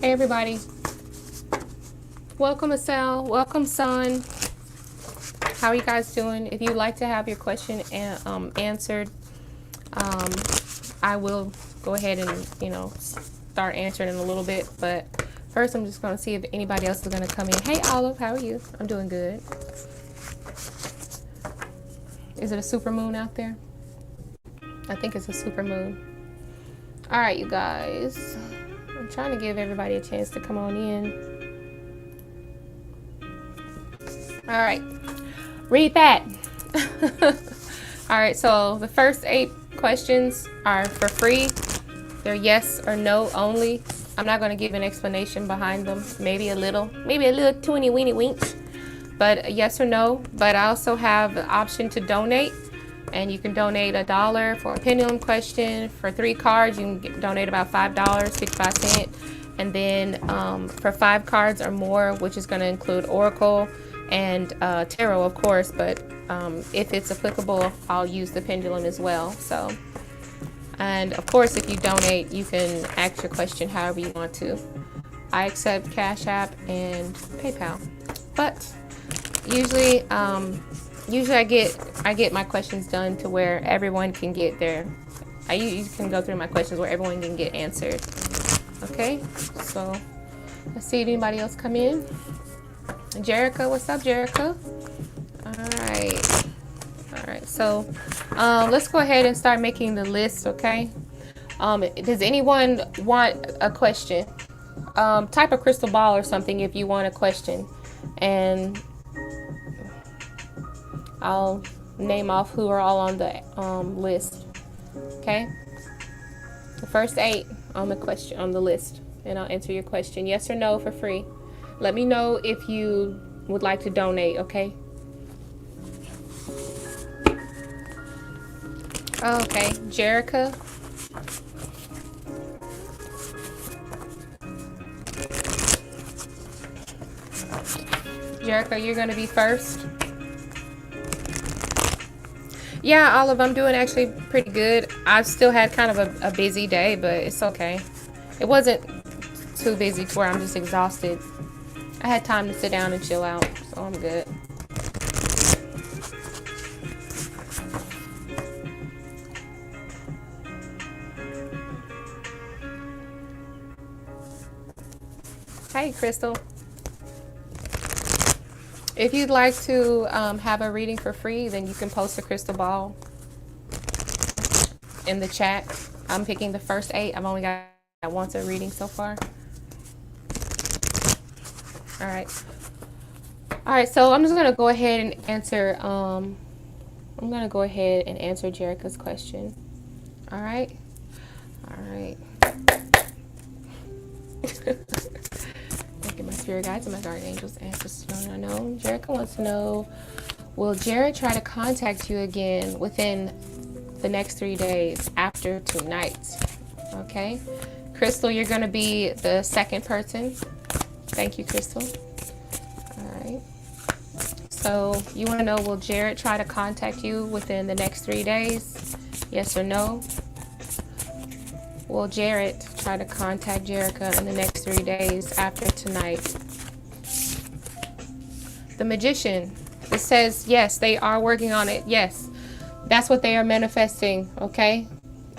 Hey everybody, welcome Asel, welcome Son. How are you guys doing? If you'd like to have your question answered, I will go ahead and start answering in a little bit. But first, I'm just going to see if anybody else is going to come in. Hey Olive, how are you? I'm doing good. Is it a super moon out there? I think it's a super moon. All right, you guys. I'm trying to give everybody a chance to come on in. All right, read that. All right, so the first 8 questions are for free. They're yes or no only. I'm not going to give an explanation behind them. Maybe a little teeny weeny winks, but yes or no. But I also have the option to donate. And you can donate $1 for a pendulum question. For 3 cards, you can donate about $5, 65 cents. And then for 5 cards or more, which is going to include Oracle and Tarot, of course. But if it's applicable, I'll use the pendulum as well. So, and of course, if you donate, you can ask your question however you want to. I accept Cash App and PayPal. But usually I get my questions done to where everyone can get their. You can go through my questions where everyone can get answered. Okay, so let's see if anybody else come in. Jericho, what's up, Jericho? All right. So let's go ahead and start making the list. Okay. Does anyone want a question? Type a crystal ball or something if you want a question, and I'll name off who are all on the list. Okay. The first 8 on the list, and I'll answer your question, yes or no, for free. Let me know if you would like to donate. Okay. Okay, Jerica. Jerica, you're gonna be first. Yeah, Olive, I'm doing actually pretty good. I've still had kind of a busy day, but it's okay. It wasn't too busy to where I'm just exhausted. I had time to sit down and chill out, so I'm good. Hey, Crystal. If you'd like to have a reading for free, then you can post a crystal ball in the chat. I'm picking the first 8. I've only got once a reading so far. All right. So I'm just gonna go ahead and answer. I'm gonna go ahead and answer Jerica's question. All right. Thank my spirit guides and my guardian angels, ancestors known and unknown. Jerica wants to know, will Jared try to contact you again within the next 3 days after tonight? Okay. Crystal, you're going to be the second person. Thank you, Crystal. All right. So you want to know, will Jared try to contact you within the next 3 days? Yes or no? Will Jared try to contact Jerica in the next 3 days after tonight? The Magician. It says yes, they are working on it. Yes, that's what they are manifesting. Okay.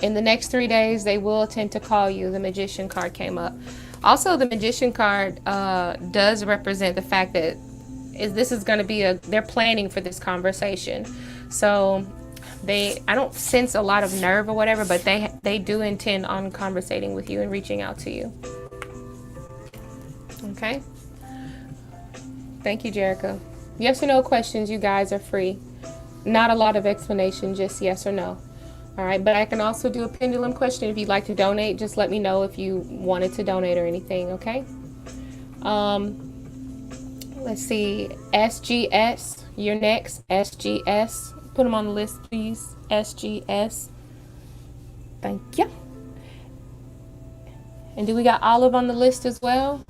In the next 3 days, they will attempt to call you. The Magician card came up. Also, the Magician card does represent the fact that this is going to be they're planning for this conversation. So I don't sense a lot of nerve or whatever, but they do intend on conversating with you and reaching out to you. Okay. Thank you, Jerica. Yes or no questions, you guys, are free. Not a lot of explanation, just yes or no. All right, but I can also do a pendulum question. If you'd like to donate, just let me know if you wanted to donate or anything, okay? Let's see, SGS, you're next. SGS, put them on the list, please. SGS, thank you. And do we got Olive on the list as well?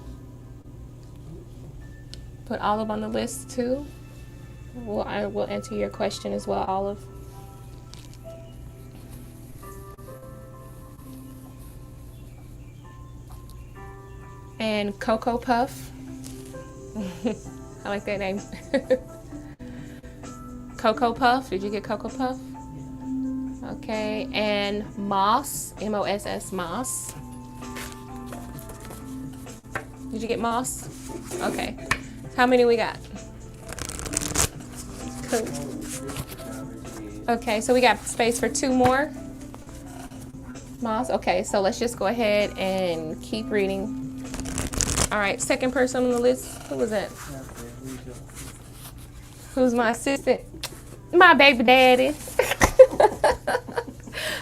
Put Olive on the list too. Well, I will answer your question as well, Olive. and Cocoa Puff. I like that name. Cocoa Puff. Did you get Cocoa Puff? Okay, and Moss, M-O-S-S, Moss. Did you get Moss? Okay. How many we got? Cool. Okay, so we got space for 2 more. Moss. Okay, so let's just go ahead and keep reading. All right, second person on the list. Who was that? Who's my assistant? My baby daddy.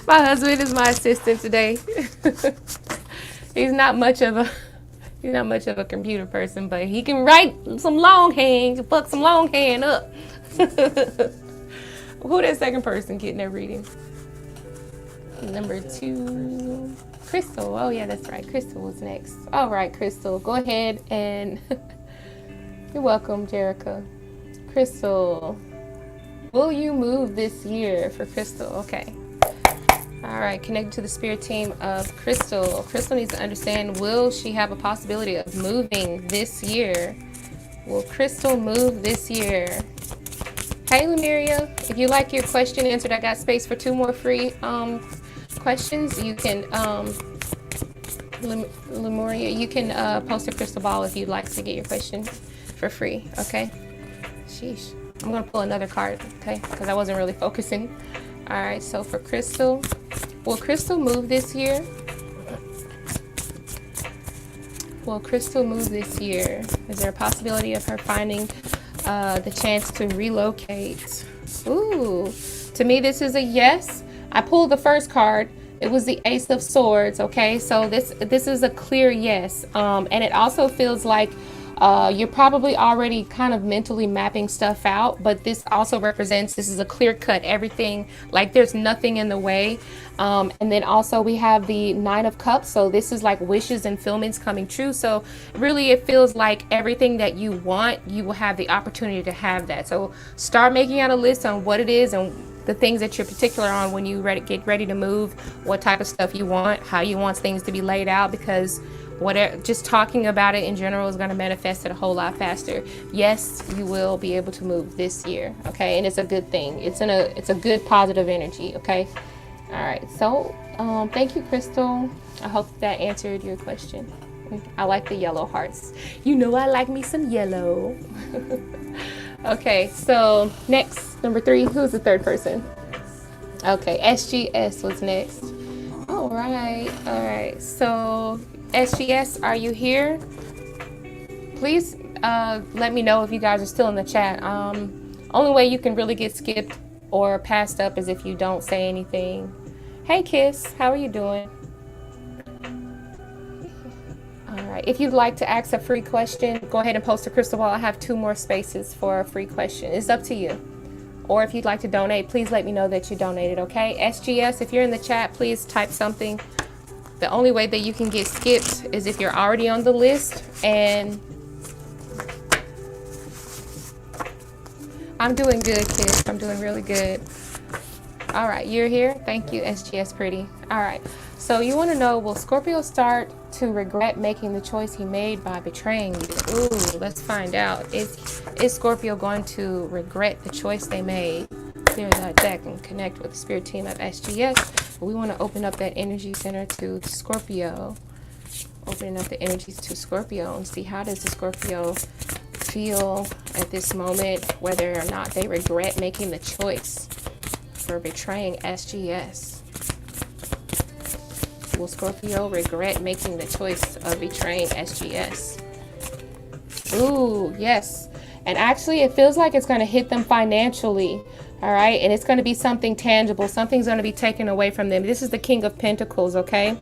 My husband is my assistant today. He's not much of a computer person, but he can write some longhand, fuck some longhand up. Who that second person getting their reading? Number 2, Crystal. Oh yeah, that's right. Crystal was next. All right, Crystal, go ahead and you're welcome, Jerica. Crystal, will you move this year for Crystal? Okay. All right, connected to the spirit team of Crystal. Crystal needs to understand, will she have a possibility of moving this year? Will Crystal move this year? Hey, Lemuria, if you like your question answered, I got space for 2 more free questions. You can, Lemuria, you can post a crystal ball if you'd like to get your question for free, okay? Sheesh. I'm going to pull another card, okay, because I wasn't really focusing. All right, so for Crystal, will Crystal move this year? Will Crystal move this year? Is there a possibility of her finding the chance to relocate? Ooh, to me, this is a yes. I pulled the first card. It was the Ace of Swords, okay? So this is a clear yes. And it also feels like you're probably already kind of mentally mapping stuff out, but this also represents this is a clear cut, everything, like there's nothing in the way. And then also we have the 9 of Cups. So this is like wishes and fulfillments coming true. So really it feels like everything that you want, you will have the opportunity to have that. So start making out a list on what it is and the things that you're particular on when you get ready to move, what type of stuff you want, how you want things to be laid out, because whatever, just talking about it in general is going to manifest it a whole lot faster. Yes, you will be able to move this year, okay? And it's a good thing. It's a good positive energy, okay? All right, so thank you, Crystal. I hope that answered your question. I like the yellow hearts. You know I like me some yellow. Okay, so next, number 3, who's the third person? Okay, SGS was next. All right, so SGS, are you here? Please let me know if you guys are still in the chat. Only way you can really get skipped or passed up is if you don't say anything. Hey Kiss, how are you doing? All right, if you'd like to ask a free question, go ahead and post a crystal ball. I have 2 more spaces for a free question. It's up to you. Or if you'd like to donate, please let me know that you donated, okay? SGS, if you're in the chat, please type something. The only way that you can get skipped is if you're already on the list. And I'm doing good, kids. I'm doing really good. All right, you're here. Thank you, SGS Pretty. All right, so you want to know, will Scorpio start to regret making the choice he made by betraying you? Ooh, let's find out. Is Scorpio going to regret the choice they made? Clear that deck and connect with the spirit team of SGS. We want to open up that energy center to Scorpio. Opening up the energies to Scorpio and see, how does the Scorpio feel at this moment, whether or not they regret making the choice for betraying SGS. Will Scorpio regret making the choice of betraying SGS? Ooh, yes. And actually, it feels like it's going to hit them financially. All right. And it's going to be something tangible. Something's going to be taken away from them. This is the King of Pentacles. Okay.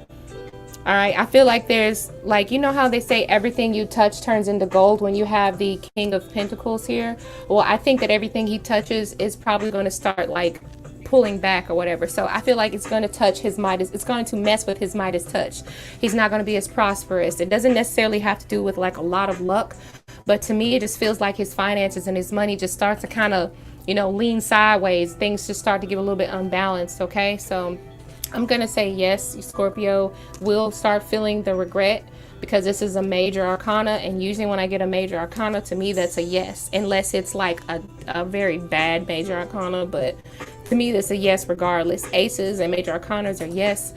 All right. I feel like there's, like, you know how they say everything you touch turns into gold when you have the King of Pentacles here? Well, I think that everything he touches is probably going to start like pulling back or whatever. So I feel like it's going to touch his Midas. It's going to mess with his Midas touch. He's not going to be as prosperous. It doesn't necessarily have to do with like a lot of luck, but to me, it just feels like his finances and his money just starts to kind of, you know, lean sideways. Things just start to get a little bit unbalanced. Okay. So I'm going to say yes, Scorpio will start feeling the regret because this is a major arcana, and usually when I get a major arcana, to me that's a yes, unless it's like a very bad major arcana, but to me that's a yes regardless. Aces and major arcanas are yes.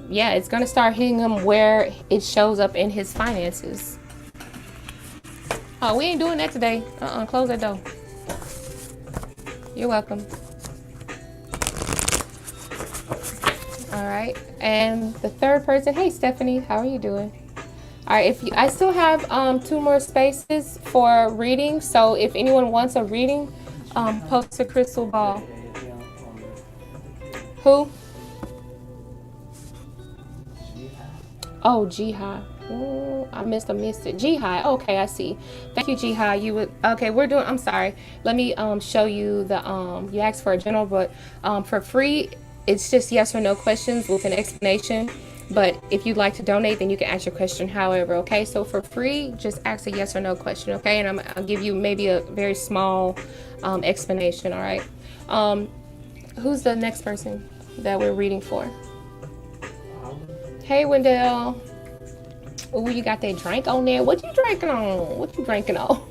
Yeah, it's gonna start hitting him where it shows up in his finances. Oh, we ain't doing that today. Close that door. You're welcome. All right, and the third person. Hey, Stephanie, how are you doing? All right, I still have 2 more spaces for reading. So if anyone wants a reading, post a crystal ball. Who? Oh, Jihai. I missed it. Jihai. Okay, I see. Thank you, Jihai. You would. Okay, we're doing. I'm sorry. Let me show you the You asked for a general, but for free, it's just yes or no questions with an explanation. But if you'd like to donate, then you can ask your question however, okay? So for free, just ask a yes or no question, okay? And I'll give you maybe a very small explanation, all right? Who's the next person that we're reading for? Hey, Wendell. Oh, you got that drink on there. What you drinking on? What you drinking on?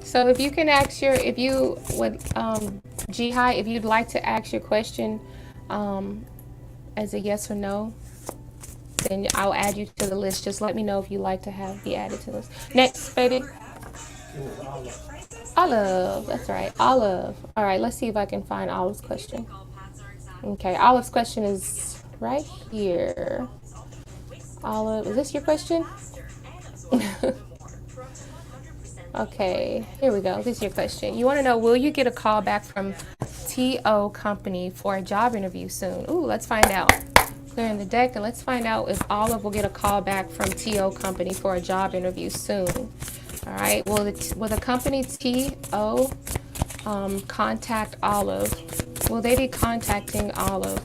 So if you can ask if you would, Jihai, if you'd like to ask your question as a yes or no, then I'll add you to the list. Just let me know if you'd like to be added to this. Next, baby. Olive, that's right, Olive. All right, let's see if I can find Olive's question. Okay, Olive's question is right here. Olive, is this your question? Okay, here we go. This is your question. You want to know, will you get a call back from TO company for a job interview soon? Ooh, let's find out. Clearing the deck, and let's find out if Olive will get a call back from TO company for a job interview soon. All right, will the company TO contact Olive? Will they be contacting Olive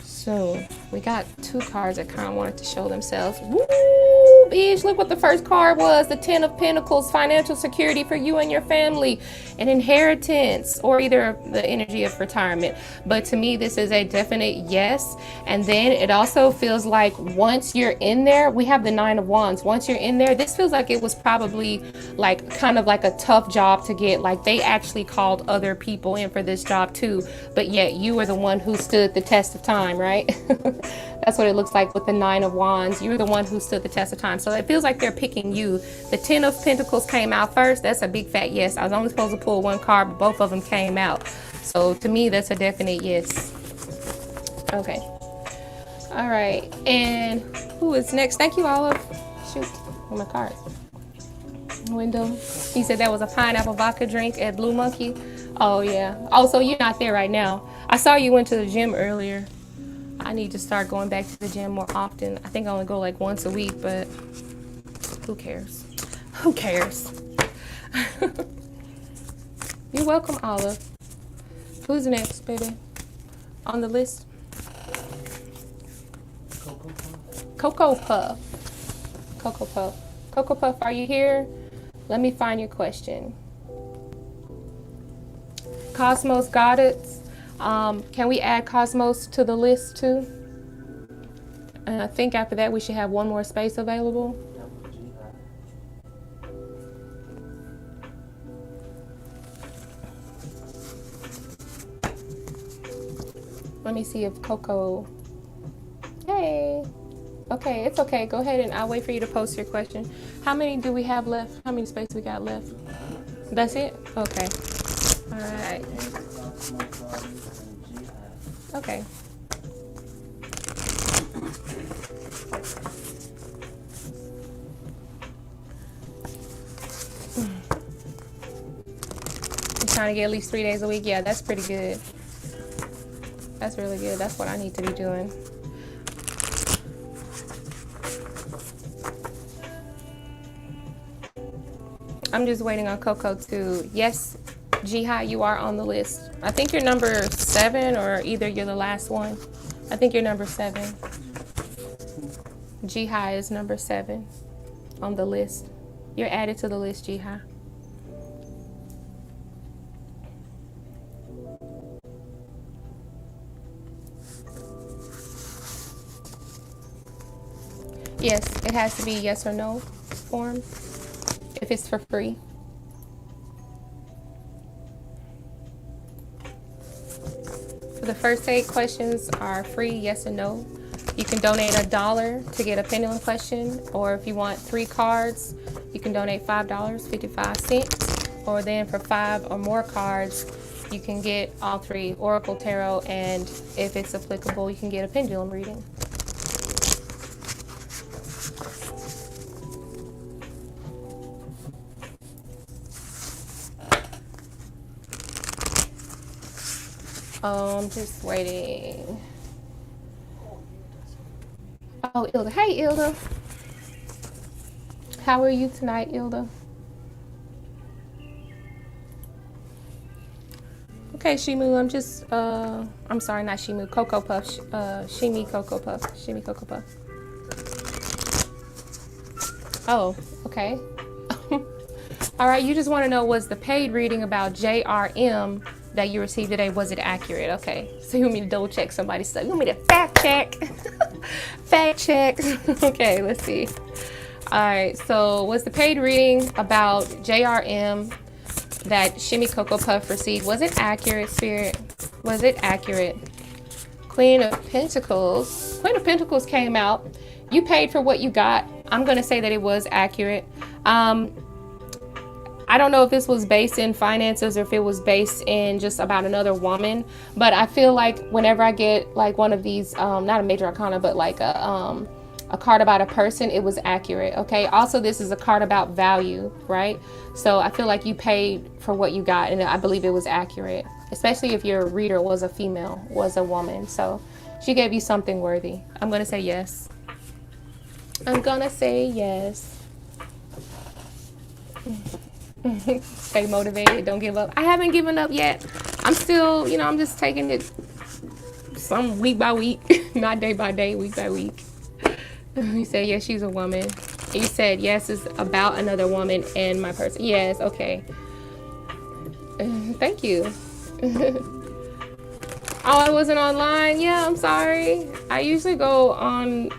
soon? We got 2 cards that kind of wanted to show themselves. Woo, bitch, look what the first card was. The 10 of Pentacles, financial security for you and your family, an inheritance, or either the energy of retirement. But to me, this is a definite yes. And then it also feels like once you're in there, we have the 9 of Wands. Once you're in there, this feels like it was probably like kind of like a tough job to get. Like they actually called other people in for this job too, but yet you were the one who stood the test of time, right? That's what it looks like with the 9 of Wands. You're the one who stood the test of time. So it feels like they're picking you. The 10 of Pentacles came out first. That's a big fat yes. I was only supposed to pull 1 card, but both of them came out. So to me, that's a definite yes. Okay. All right. And who is next? Thank you, Olive. Shoot. Oh, my cards. Window. He said that was a pineapple vodka drink at Blue Monkey. Oh, yeah. Oh, so you're not there right now. I saw you went to the gym earlier. I need to start going back to the gym more often. I think I only go like once a week, but who cares? Who cares? You're welcome, Olive. Who's next, baby? On the list? Cocoa Puff. Cocoa Puff. Cocoa Puff, are you here? Let me find your question. Cosmos Goddess. Can we add Cosmos to the list too? And I think after that we should have 1 more space available. Let me see if Coco. Hey. Okay, it's okay. Go ahead and I'll wait for you to post your question. How many do we have left? How many space we got left? That's it? Okay. All right. Okay. I'm trying to get at least 3 days a week. Yeah, that's pretty good. That's really good. That's what I need to be doing. I'm just waiting on Coco to, yes, Jihai, you are on the list. I think you're number 7 or either you're the last one. I think you're number 7. Jihai is number 7 on the list. You're added to the list, Jihai. Yes, it has to be yes or no form if it's for free. For the first 8 questions are free, yes and no. You can donate $1 to get a pendulum question, or if you want 3 cards, you can donate $5.55. Or then for 5 or more cards, you can get all 3 Oracle Tarot, and if it's applicable, you can get a pendulum reading. I'm just waiting. Oh, Ilda. Hey, Ilda. How are you tonight, Ilda? Okay, Shimu, I'm just, I'm sorry, not Shimu, Cocoa Puff, Shimi Cocoa Puff, Shimi Cocoa Puff. Oh, okay. All right, you just want to know, was the paid reading about JRM that you received today, was it accurate? Okay, so you want me to double check somebody's stuff. You want me to fact check? Fact check. Okay, let's see. All right, so was the paid reading about JRM that Shimmy Cocoa Puff received, was it accurate, Spirit? Was it accurate? Queen of Pentacles. Queen of Pentacles came out. You paid for what you got. I'm going to say that it was accurate. I don't know if this was based in finances or if it was based in just about another woman, but I feel like whenever I get like one of these, not a major arcana, but like a card about a person, it was accurate. Okay. Also, this is a card about value, right? So I feel like you paid for what you got, and I believe it was accurate, especially if your reader was a female, was a woman. So she gave you something worthy. I'm going to say yes. I'm going to say yes. Stay motivated. Don't give up. I haven't given up yet. I'm still, you know, I'm just taking it some week by week, not day by day, week by week. You said, yes, she's a woman. You said, yes, it's about another woman and my person. Yes, okay. Thank you. Oh, I wasn't online? Yeah, I'm sorry. I usually go on,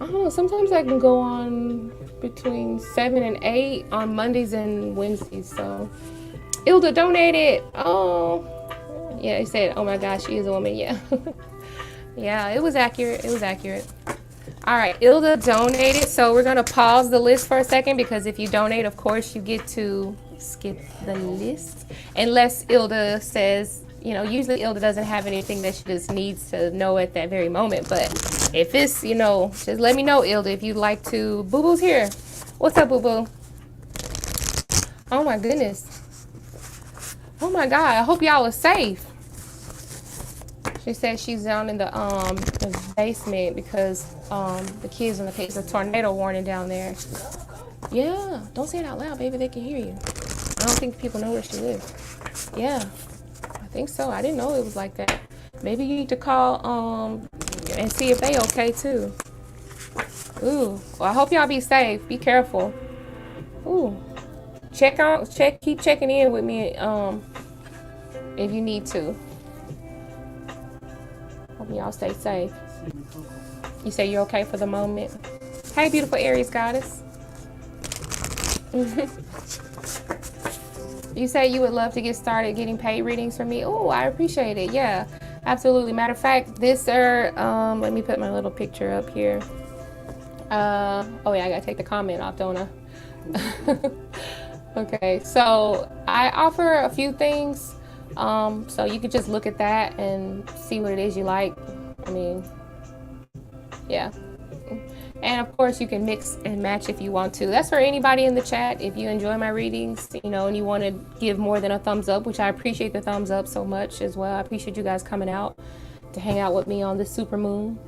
I don't know, sometimes I can go on between 7 and 8 on Mondays and Wednesdays. So, Ilda donated. Oh, yeah, he said, oh my gosh, she is a woman. Yeah. Yeah, it was accurate. It was accurate. All right, Ilda donated. So we're going to pause the list for a second, because if you donate, of course, you get to skip the list. Unless Ilda says, you know, usually Ilda doesn't have anything that she just needs to know at that very moment. But if it's, you know, just let me know, Ilda, if you'd like to. Boo Boo's here. What's up, Boo Boo? Oh my goodness. Oh my God. I hope y'all are safe. She said she's down in the basement because the kids in the case. There's a tornado warning down there. Yeah. Don't say it out loud, baby. They can hear you. I don't think people know where she lives. Yeah. I think so. I didn't know it was like that. Maybe you need to call and see if they okay too. Ooh. Well, I hope y'all be safe. Be careful. Ooh. Keep checking in with me if you need to. Hope y'all stay safe. You say you're okay for the moment. Hey, beautiful Aries goddess. You say you would love to get started getting paid readings from me. Oh, I appreciate it. Yeah, absolutely. Matter of fact, this let me put my little picture up here. Oh yeah, I gotta take the comment off, don't I? Okay, so I offer a few things. So you could just look at that and see what it is you like. I mean, yeah. And of course you can mix and match if you want to. That's for anybody in the chat. If you enjoy my readings, you know, and you want to give more than a thumbs up, which I appreciate the thumbs up so much as well. I appreciate you guys coming out to hang out with me on this super moon.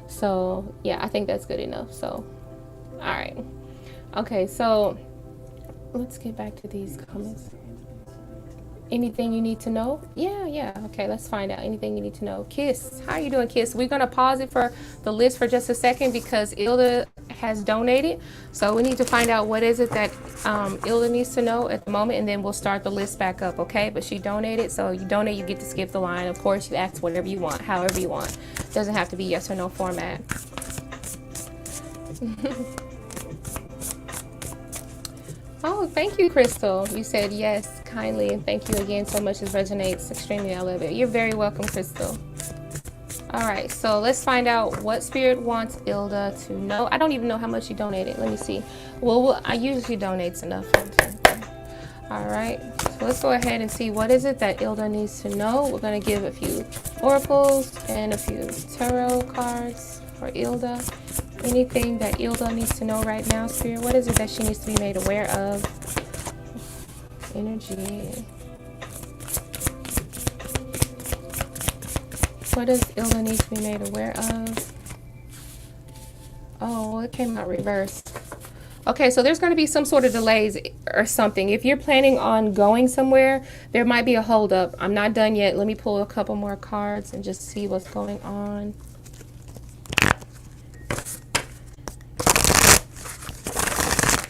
So yeah, I think that's good enough. So, all right. Okay, so let's get back to these comments. Anything you need to know? Yeah. Okay, let's find out. Anything you need to know. Kiss, how you doing, Kiss? We're gonna pause it for the list for just a second because Ilda has donated. So we need to find out what is it that Ilda needs to know at the moment, and then we'll start the list back up, okay? But she donated, so you donate, you get to skip the line. Of course, you ask whatever you want, however you want. Doesn't have to be yes or no format. Oh, thank you, Crystal. You said yes kindly, and thank you again so much. It resonates extremely. I love it. You're very welcome, Crystal. All right, so let's find out what Spirit wants Ilda to know. I don't even know how much you donated. Let me see. Well, I usually donate enough. All right, so let's go ahead and see what is it that Ilda needs to know. We're going to give a few oracles and a few tarot cards for Ilda. Anything that Ilda needs to know right now, Spirit? What is it that she needs to be made aware of? Energy. What does Ilda need to be made aware of? Oh, well, it came out reversed. Okay, so there's going to be some sort of delays or something. If you're planning on going somewhere, there might be a holdup. I'm not done yet. Let me pull a couple more cards and just see what's going on.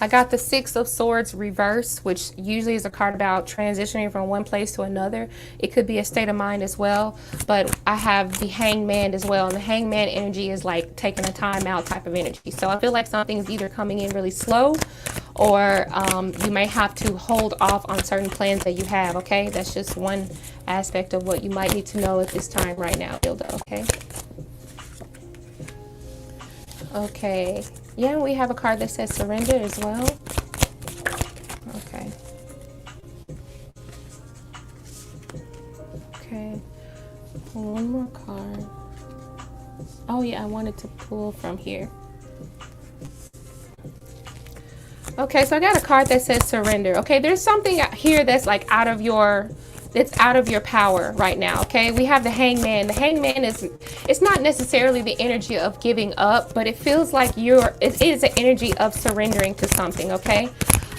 I got the Six of Swords reverse, which usually is a card about transitioning from one place to another. It could be a state of mind as well, but I have the Hangman as well, and the Hangman energy is like taking a time out type of energy. So I feel like something is either coming in really slow, or you may have to hold off on certain plans that you have, okay? That's just one aspect of what you might need to know at this time right now, Ilda, okay? Okay. Yeah, we have a card that says surrender as well. Okay. Okay. One more card. Oh yeah, I wanted to pull from here. Okay, so I got a card that says surrender. Okay, there's something here that's like out of your power right now. Okay, we have the Hangman. The Hangman it's not necessarily the energy of giving up, but it feels like it is an energy of surrendering to something. Okay,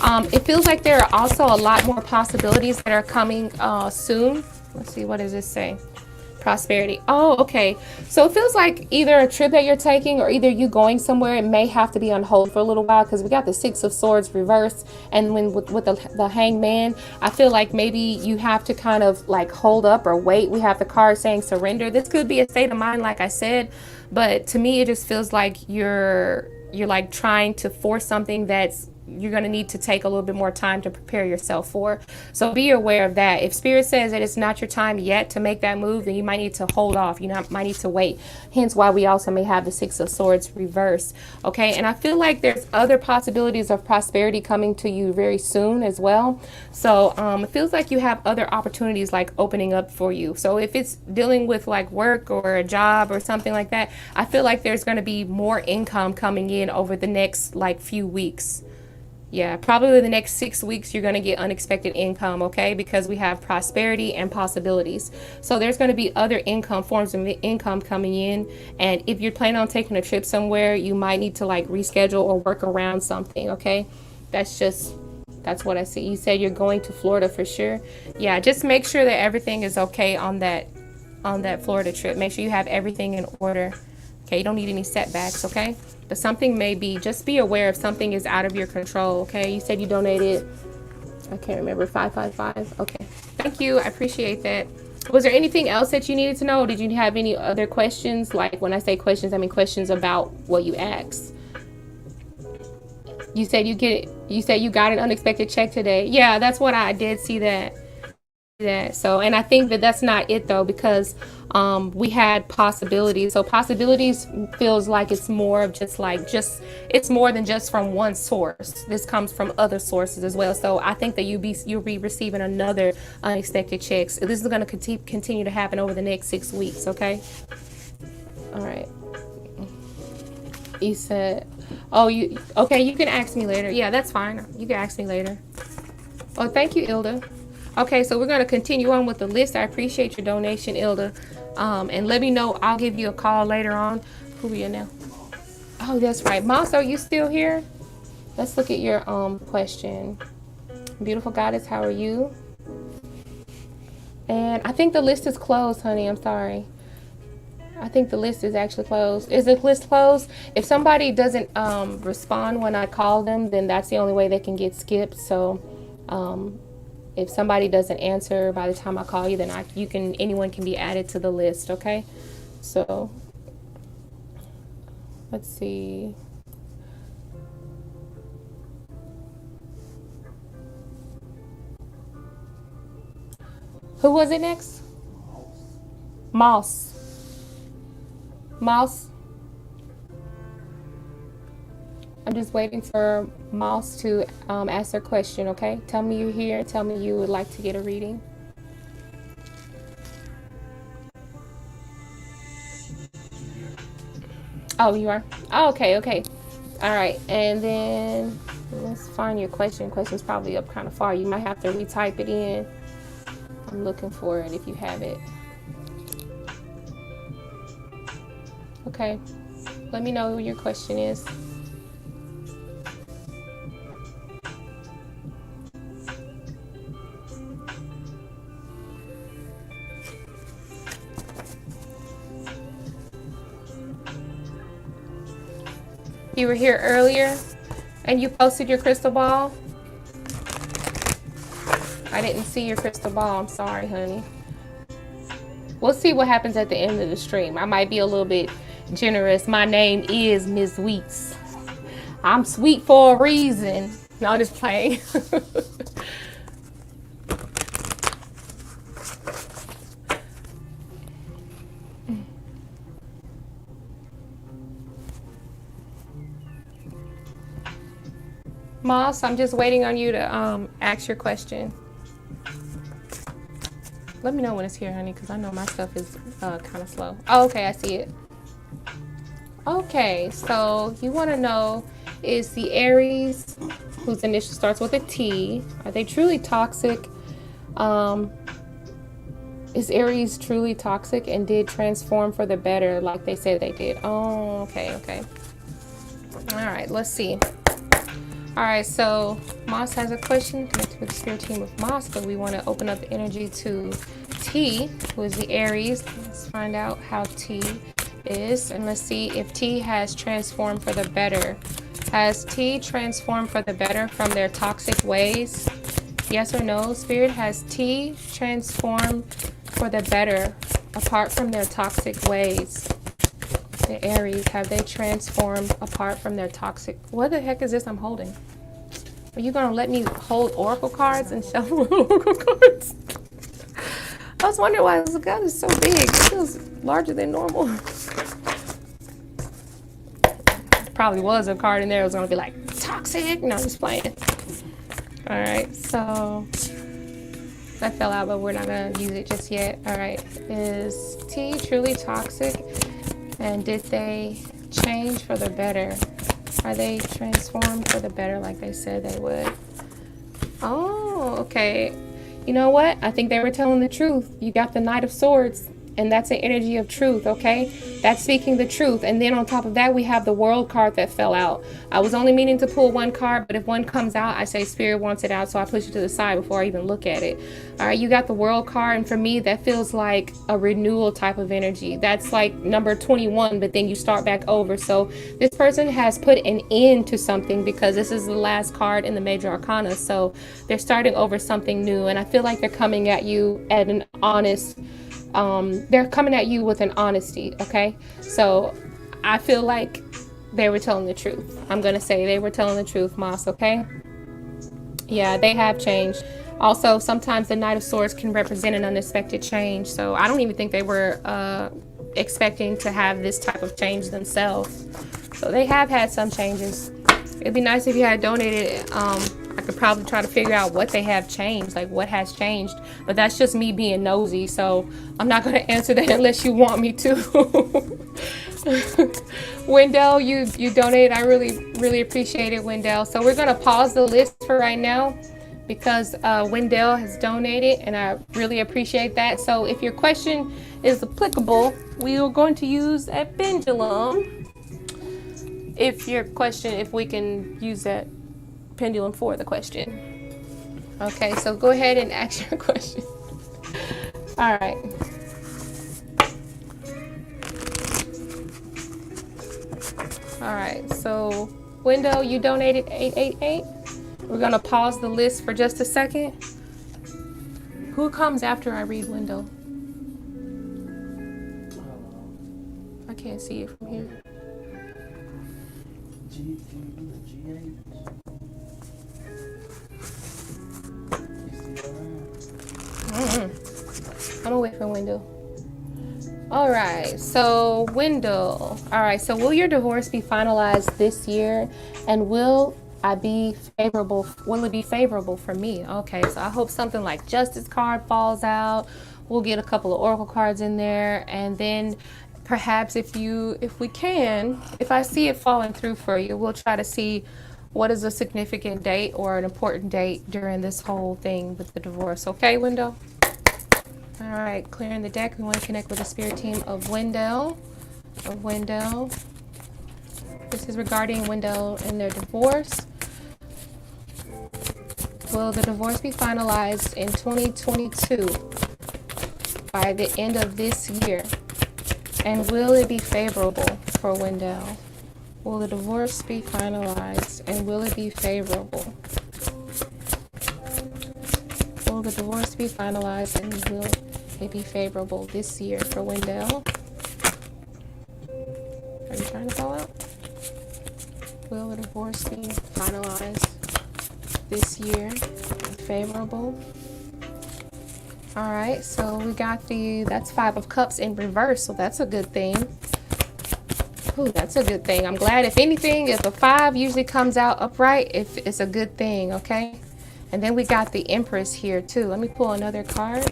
it feels like there are also a lot more possibilities that are coming soon. Let's see, what does this say? Prosperity. Oh, okay. So it feels like either a trip that you're taking or either you going somewhere, it may have to be on hold for a little while, because we got the Six of Swords reversed, and when with the Hangman, I feel like maybe you have to kind of like hold up or wait. We have the card saying surrender. This could be a state of mind, like I said, but to me it just feels like you're like trying to force something that's you're going to need to take a little bit more time to prepare yourself for. So be aware of that. If Spirit says that it's not your time yet to make that move, then you might need to hold off. You might need to wait. Hence why we also may have the Six of Swords reversed. Okay, and I feel like there's other possibilities of prosperity coming to you very soon as well. So it feels like you have other opportunities like opening up for you. So if it's dealing with like work or a job or something like that, I feel like there's going to be more income coming in over the next like few weeks. Yeah, probably the next 6 weeks, you're going to get unexpected income, okay? Because we have prosperity and possibilities. So there's going to be other forms of income coming in. And if you're planning on taking a trip somewhere, you might need to like reschedule or work around something, okay? That's what I see. You said you're going to Florida for sure. Yeah, just make sure that everything is okay on that Florida trip. Make sure you have everything in order. Okay, you don't need any setbacks, okay? But something may be, just be aware if something is out of your control, okay? You said you donated, I can't remember, 555. Okay, thank you. I appreciate that. Was there anything else that you needed to know? Or did you have any other questions? Like when I say questions, I mean questions about what you asked. You said you got an unexpected check today. Yeah, that's what I did see that. So, and I think that that's not it though, because we had possibilities. So possibilities feels like it's more of it's more than just from one source. This comes from other sources as well. So I think that you'll be receiving another unexpected checks. This is going to continue to happen over the next 6 weeks. Okay. All right. You said, okay, you can ask me later. Yeah, that's fine. You can ask me later. Oh, thank you, Ilda. Okay, so we're going to continue on with the list. I appreciate your donation, Ilda. And let me know. I'll give you a call later on. Who are you now? Oh, that's right. Moss, are you still here? Let's look at your question. Beautiful Goddess, how are you? And I think the list is closed, honey. I'm sorry. I think the list is actually closed. Is the list closed? If somebody doesn't respond when I call them, then that's the only way they can get skipped. So if somebody doesn't answer by the time I call you, then anyone can be added to the list, okay? So let's see. Who was it next? Moss. Moss. I'm just waiting for Moss to ask their question, okay? Tell me you're here. Tell me you would like to get a reading. Oh, you are? Oh, okay, okay. All right, and then let's find your question. Question's probably up kind of far. You might have to retype it in. I'm looking for it if you have it. Okay, let me know who your question is. You were here earlier and you posted your crystal ball. I didn't see your crystal ball. I'm sorry, honey. We'll see what happens at the end of the stream. I might be a little bit generous. My name is Mizzweets. I'm sweet for a reason. No, just playing. Moss, I'm just waiting on you to ask your question. Let me know when it's here, honey, because I know my stuff is kind of slow. Oh, okay, I see it. Okay, so you want to know, is the Aries, whose initial starts with a T, are they truly toxic? Is Aries truly toxic and did transform for the better like they said they did? Oh, okay, okay. All right, let's see. All right, so Moss has a question connected with the spirit team of Moss, but we want to open up the energy to T, who is the Aries. Let's find out how T is, and let's see if T has transformed for the better. Has T transformed for the better from their toxic ways? Yes or no, Spirit? Has T transformed for the better apart from their toxic ways? The Aries, have they transformed apart from their toxic? What the heck is this I'm holding? Are you gonna let me hold oracle cards and shuffle oracle cards? I was wondering why this gun is so big. It feels larger than normal. Probably was a card in there. It was gonna be like toxic. No, I'm just playing. All right, so that fell out, but we're not gonna use it just yet. All right, is T truly toxic? And did they change for the better? Are they transformed for the better like they said they would? Oh, okay. You know what? I think they were telling the truth. You got the Knight of Swords, and that's an energy of truth, okay? That's speaking the truth. And then on top of that, we have the World card that fell out. I was only meaning to pull one card, but if one comes out, I say Spirit wants it out, so I push it to the side before I even look at it. All right, you got the World card, and for me, that feels like a renewal type of energy. That's like number 21, but then you start back over. So this person has put an end to something because this is the last card in the Major Arcana. So they're starting over something new, and I feel like they're coming at you at an honest they're coming at you with an honesty, okay? So I feel like they were telling the truth. I'm gonna say they were telling the truth, Moss, okay? Yeah, they have changed. Also, sometimes the Knight of Swords can represent an unexpected change, so I don't even think they were expecting to have this type of change themselves. So they have had some changes. It'd be nice if you had donated. I could probably try to figure out what they have changed, like what has changed, but that's just me being nosy, so I'm not going to answer that unless you want me to. Wendell, you donated. I really appreciate it, Wendell. So we're going to pause the list for right now because Wendell has donated, and I really appreciate that. So if your question is applicable, we are going to use a pendulum. If we can use that pendulum for the question. Okay, so go ahead and ask your question. All right. All right, so Window, you donated 888. We're gonna pause the list for just a second. Who comes after I read Window? I can't see it from here. I'm gonna wait for Wendell. All right, so Wendell. All right, so will your divorce be finalized this year, and will I be favorable? Will it be favorable for me? Okay, so I hope something like Justice card falls out. We'll get a couple of Oracle cards in there, and then perhaps if I see it falling through for you, we'll try to see what is a significant date or an important date during this whole thing with the divorce. Okay, Wendell? All right, clearing the deck. We want to connect with the spirit team of Wendell. This is regarding Wendell and their divorce. Will the divorce be finalized in 2022 by the end of this year? And will it be favorable for Wendell? Will the divorce be finalized and will it be favorable? Will the divorce be finalized and will it be favorable this year for Wendell? Are you trying to call out? Will the divorce be finalized this year and favorable? All right, so we got that's 5 of Cups in reverse, so that's a good thing. Ooh, that's a good thing. I'm glad, if anything, if a 5 usually comes out upright, if it's a good thing, okay? And then we got the Empress here too. Let me pull another card.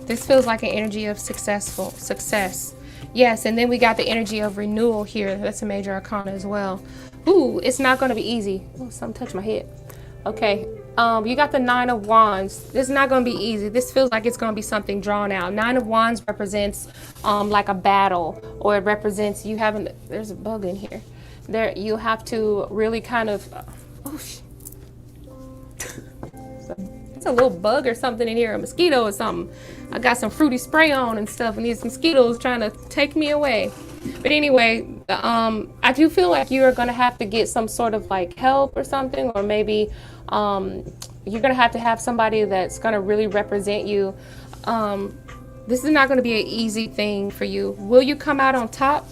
This feels like an energy of success. Yes, and then we got the energy of renewal here. That's a major arcana as well. Ooh, it's not going to be easy. Oh, something touched my head. Okay, you got the 9 of Wands. This is not going to be easy. This feels like it's going to be something drawn out. 9 of Wands represents like a battle, or it represents you having, there's a bug in here. There, you have to really kind of, it's a little bug or something in here, a mosquito or something. I got some fruity spray on and stuff, and these mosquitoes trying to take me away. But anyway, I do feel like you are going to have to get some sort of like help or something, or maybe you're going to have somebody that's going to really represent you. This is not going to be an easy thing for you. Will you come out on top?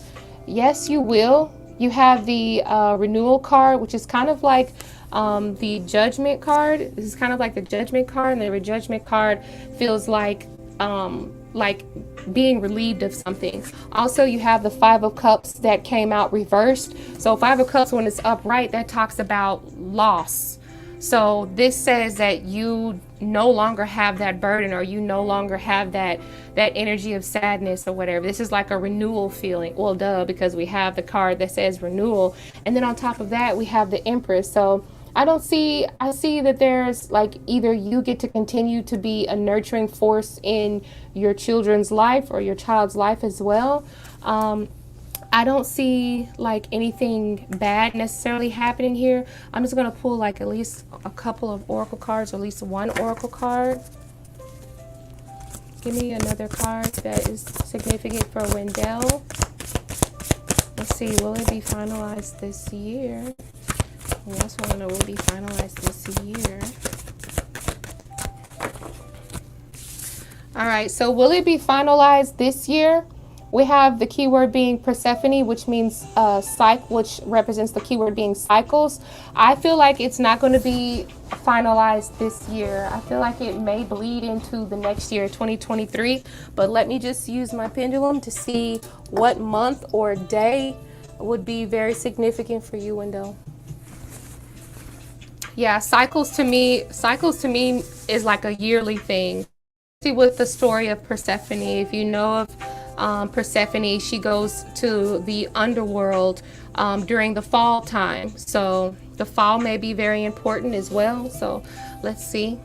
Yes, you will. You have the renewal card, which is kind of like the judgment card. This is kind of like the judgment card, and the judgment card feels like being relieved of something. Also, you have the 5 of Cups that came out reversed. So 5 of Cups, when it's upright, that talks about loss. So this says that you no longer have that burden, or you no longer have that energy of sadness or whatever. This is like a renewal feeling. Well, duh, because we have the card that says renewal, and then on top of that we have the Empress. So I see that there's like, either you get to continue to be a nurturing force in your children's life or your child's life as well. I don't see like anything bad necessarily happening here. I'm just going to pull like at least a couple of oracle cards, or at least one oracle card. Give me another card that is significant for Wendell. Let's see, will it be finalized this year? We also want to know, will it be finalized this year? All right, so will it be finalized this year? We have the keyword being Persephone, which means which represents the keyword being cycles. I feel like it's not going to be finalized this year. I feel like it may bleed into the next year, 2023. But let me just use my pendulum to see what month or day would be very significant for you, Wendell. Yeah, cycles to me is like a yearly thing. See, with the story of Persephone, if you know of Persephone, she goes to the underworld during the fall time. So the fall may be very important as well. So let's see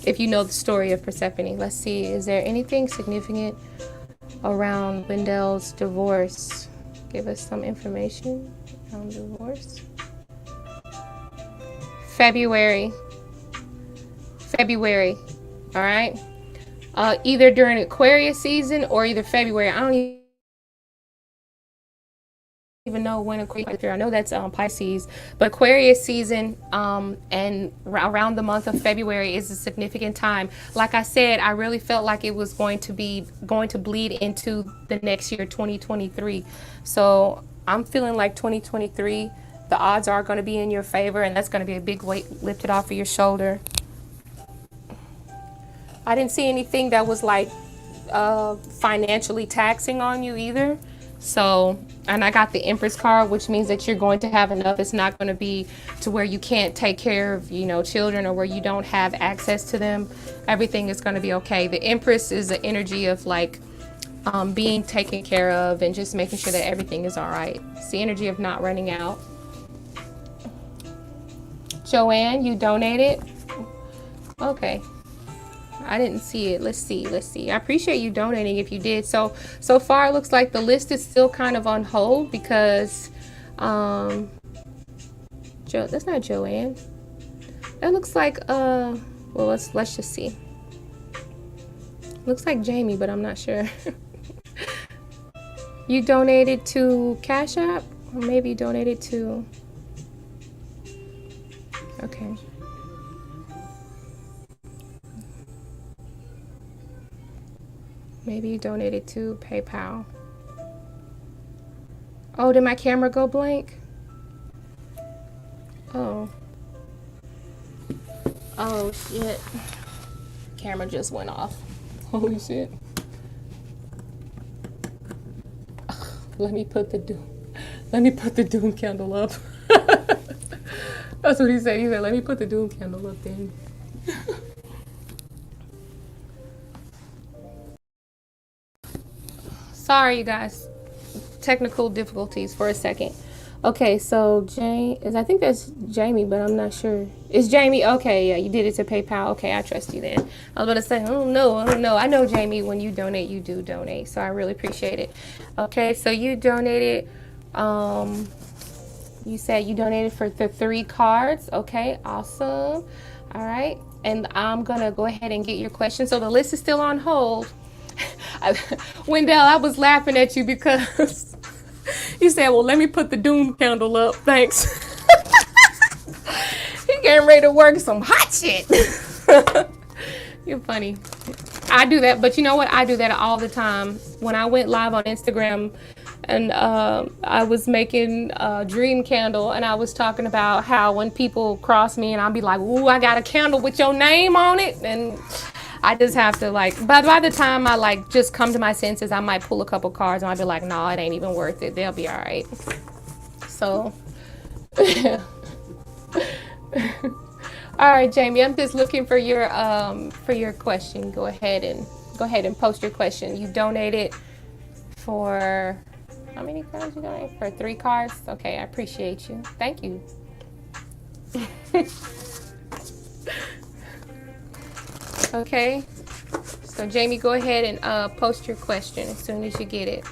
if you know the story of Persephone. Let's see, is there anything significant around Wendell's divorce? Give us some information on divorce. February. All right. Either during Aquarius season or either February. I don't even know when Aquarius. I know that's Pisces, but Aquarius season and around the month of February is a significant time. Like I said, I really felt like it was going to bleed into the next year, 2023. So I'm feeling like 2023 the odds are going to be in your favor, and that's going to be a big weight lifted off of your shoulder. I didn't see anything that was like financially taxing on you either. So, and I got the Empress card, which means that you're going to have enough. It's not going to be to where you can't take care of, you know, children, or where you don't have access to them. Everything is going to be okay. The Empress is the energy of like being taken care of and just making sure that everything is all right. It's the energy of not running out. Joanne, you donated? Okay. I didn't see it. Let's see. I appreciate you donating if you did. So far it looks like the list is still kind of on hold because that's not Joanne. That looks like well, let's just see. Looks like Jamie, but I'm not sure. You donated to Cash App, or maybe you donated to, okay. Maybe you donated to PayPal. Oh, did my camera go blank? Oh. Oh shit. Camera just went off. Holy shit. Let me put the doom candle up. That's what he said. He said, let me put the doom candle up then. Sorry, you guys. Technical difficulties for a second. Okay, so I think that's Jamie, but I'm not sure. It's Jamie. Okay, yeah, you did it to PayPal. Okay, I trust you then. I was about to say, oh no. I know, Jamie, when you donate, you do donate. So I really appreciate it. Okay, so you donated, you said you donated for the 3 cards. Okay, awesome. All right, and I'm gonna go ahead and get your question. So the list is still on hold. Wendell, I was laughing at you because you said, well, let me put the doom candle up. Thanks. He getting ready to work some hot shit. You're funny. I do that, but you know what? I do that all the time. When I went live on Instagram and I was making a dream candle, and I was talking about how when people cross me and I'll be like, ooh, I got a candle with your name on it. And I just have to like, but by the time I like just come to my senses, I might pull a couple cards and I'll be like, no, it ain't even worth it. They'll be all right. So, all right, Jamie, I'm just looking for your question. Go ahead and post your question. You donated for how many cards you donated? For 3 cards? Okay, I appreciate you. Thank you. Okay, so Jamie, go ahead and post your question as soon as you get it.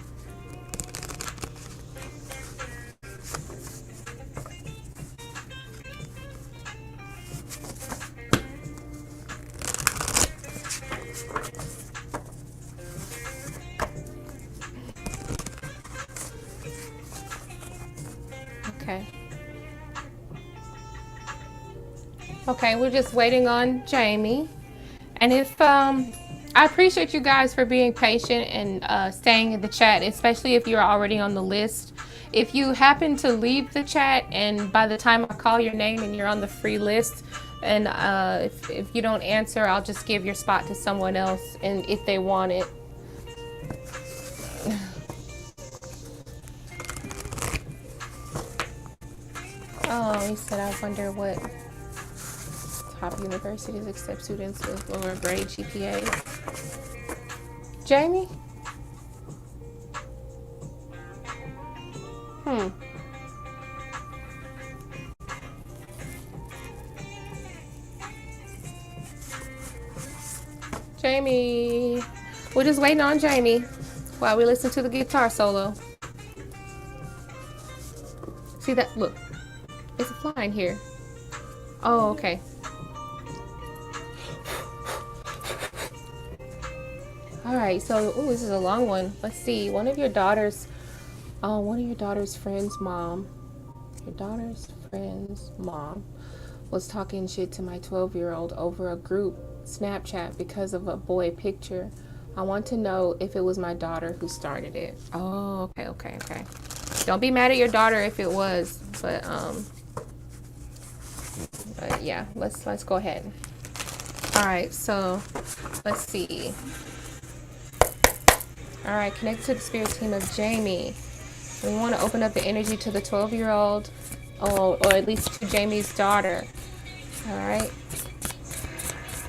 Okay, we're just waiting on Jamie. And if I appreciate you guys for being patient and staying in the chat, especially if you're already on the list. If you happen to leave the chat and by the time I call your name and you're on the free list, and if you don't answer, I'll just give your spot to someone else, and if they want it. Oh, he said, I wonder what top universities accept students with lower grade GPA. Jamie? Jamie. We're just waiting on Jamie while we listen to the guitar solo. See that? Look. It's a fly in here. Oh, okay. Alright, so, ooh, this is a long one. Let's see. One of your daughter's friend's mom. Your daughter's friend's mom was talking shit to my 12-year-old over a group Snapchat because of a boy picture. I want to know if it was my daughter who started it. Oh, okay. Don't be mad at your daughter if it was, but yeah, let's go ahead. All right, so let's see. All right, connect to the spirit team of Jamie. We want to open up the energy to the 12-year-old, or at least to Jamie's daughter. All right.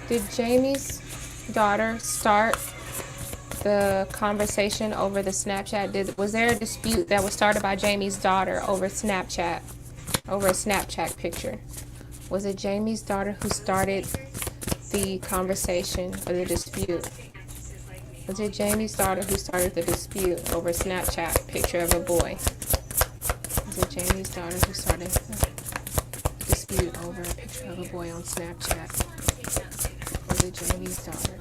Did Jamie's daughter start the conversation over the Snapchat? Was there a dispute that was started by Jamie's daughter over Snapchat, over a Snapchat picture? Was it Jamie's daughter who started the conversation or the dispute? Was it Jamie's daughter who started the dispute over a Snapchat picture of a boy? Was it Jamie's daughter who started the dispute over a picture of a boy on Snapchat? Was it Jamie's daughter?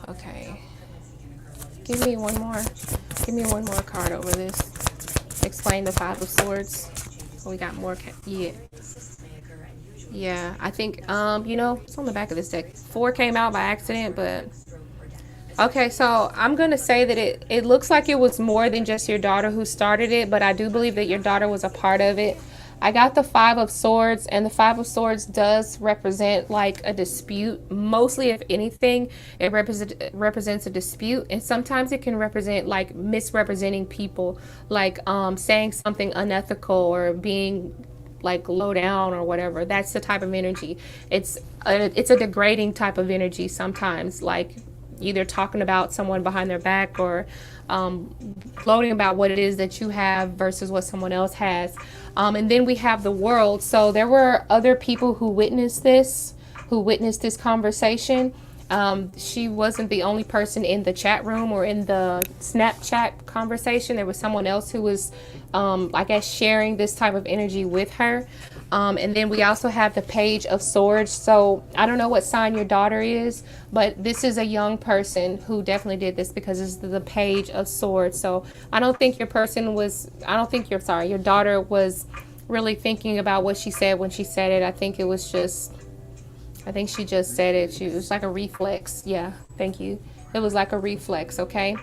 Okay. Give me one more. Give me one more card over this. Explain the Five of Swords. We got more. Yeah. Yeah. I think, you know, it's on the back of this deck. 4 came out by accident, but. Okay, so I'm going to say that it looks like it was more than just your daughter who started it, but I do believe that your daughter was a part of it. I got the Five of Swords, and the Five of Swords does represent like a dispute. Mostly, if anything, it represents a dispute, and sometimes it can represent like misrepresenting people, like saying something unethical or being like low down or whatever. That's the type of energy. It's a degrading type of energy sometimes, like either talking about someone behind their back or gloating about what it is that you have versus what someone else has. And then we have the World. So there were other people who witnessed this conversation. She wasn't the only person in the chat room or in the Snapchat conversation. There was someone else who was, I guess, sharing this type of energy with her. And then we also have the Page of Swords. So I don't know what sign your daughter is, but this is a young person who definitely did this because it's the Page of Swords. So I don't think your daughter was really thinking about what she said when she said it. I think she just said it. It was like a reflex. Yeah, thank you. It was like a reflex, okay?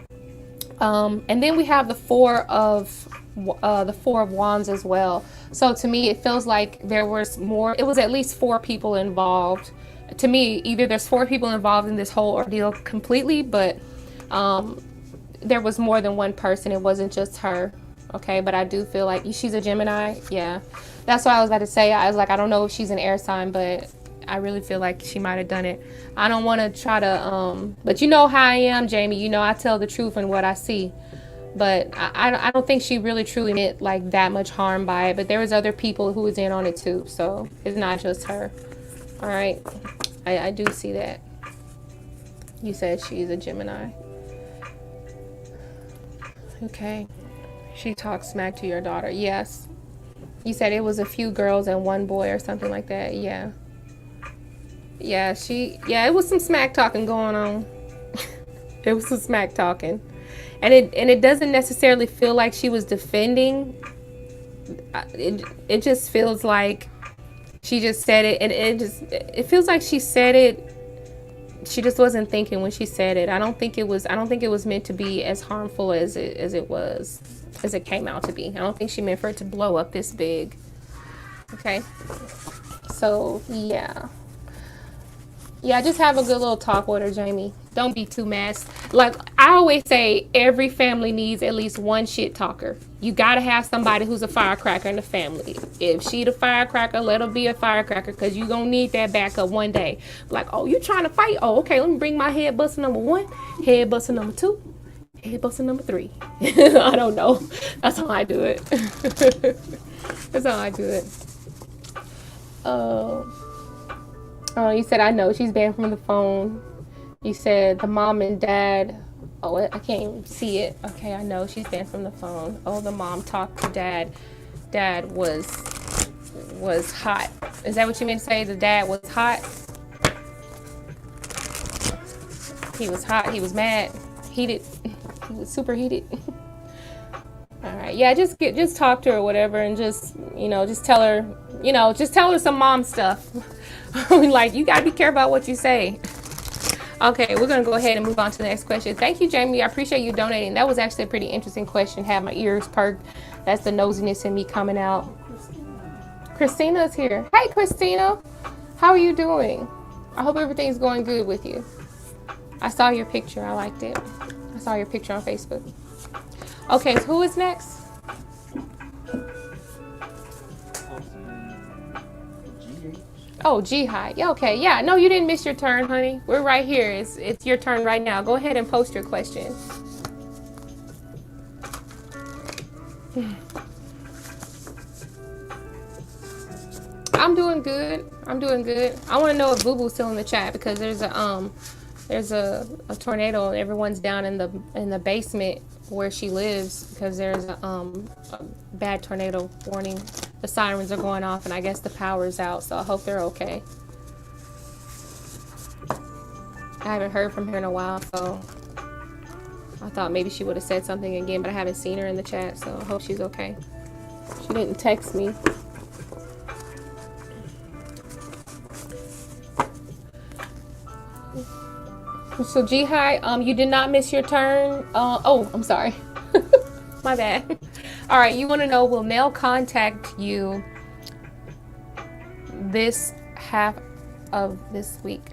And then we have the Four of Wands as well. So to me, it feels like there was more. It was at least 4 people involved. To me, either there's 4 people involved in this whole ordeal completely, but there was more than one person. It wasn't just her. Okay, but I do feel like she's a Gemini. Yeah, that's what I was about to say. I was like, I don't know if she's an air sign, but I really feel like she might have done it. I don't want to try to, but you know how I am, Jamie. You know I tell the truth and what I see. But I don't think she really truly meant like that much harm by it. But there was other people who was in on it too. So it's not just her. All right. I do see that. You said she's a Gemini. Okay. She talks smack to your daughter. Yes. You said it was a few girls and one boy or something like that. Yeah. Yeah, it was some smack talking going on. It was some smack talking. And it doesn't necessarily feel like she was defending. It just feels like she just said it, and it feels like she said it. She just wasn't thinking when she said it. I don't think it was meant to be as harmful as it came out to be. I don't think she meant for it to blow up this big. Okay. So yeah. Yeah, just have a good little talk with her, Jamie. Don't be too mad. Like I always say, every family needs at least one shit talker. You gotta have somebody who's a firecracker in the family. If she the firecracker, let her be a firecracker, because you gonna need that backup one day. Like, oh, you trying to fight? Oh, okay, let me bring my head buster number 1, head buster number 2, head buster number 3. I don't know. That's how I do it. That's how I do it. Oh, you said, I know she's banned from the phone. You said the mom and dad. Oh, I can't even see it. Okay, I know she's banned from the phone. Oh, the mom talked to dad. Dad was hot. Is that what you meant to say? The dad was hot? He was hot. He was mad. Heated. He was super heated. right. Yeah, just talk to her or whatever, and just, just tell her, just tell her some mom stuff. Like, you gotta be careful about what you say. Okay, we're gonna go ahead and move on to the next question. Thank you, Jamie. I appreciate you donating. That was actually a pretty interesting question. Have my ears perked. That's the nosiness in me coming out. Christina's here. Hey, Christina. How are you doing? I hope everything's going good with you. I saw your picture. I liked it. I saw your picture on Facebook. Okay, so who is next? Oh, Jihad. Yeah, okay. Yeah, no, you didn't miss your turn, honey. We're right here. It's your turn right now. Go ahead and post your question. I'm doing good. I'm doing good. I want to know if Boo Boo's still in the chat, because there's a tornado and everyone's down in the basement where she lives, because there's a bad tornado warning. The sirens are going off, and I guess the power's out, so I hope they're okay. I haven't heard from her in a while, so I thought maybe she would have said something again, but I haven't seen her in the chat, so I hope she's okay. She didn't text me. So Jihai, you did not miss your turn. Oh, I'm sorry. My bad. All right, you want to know, will Nell contact you this half of this week?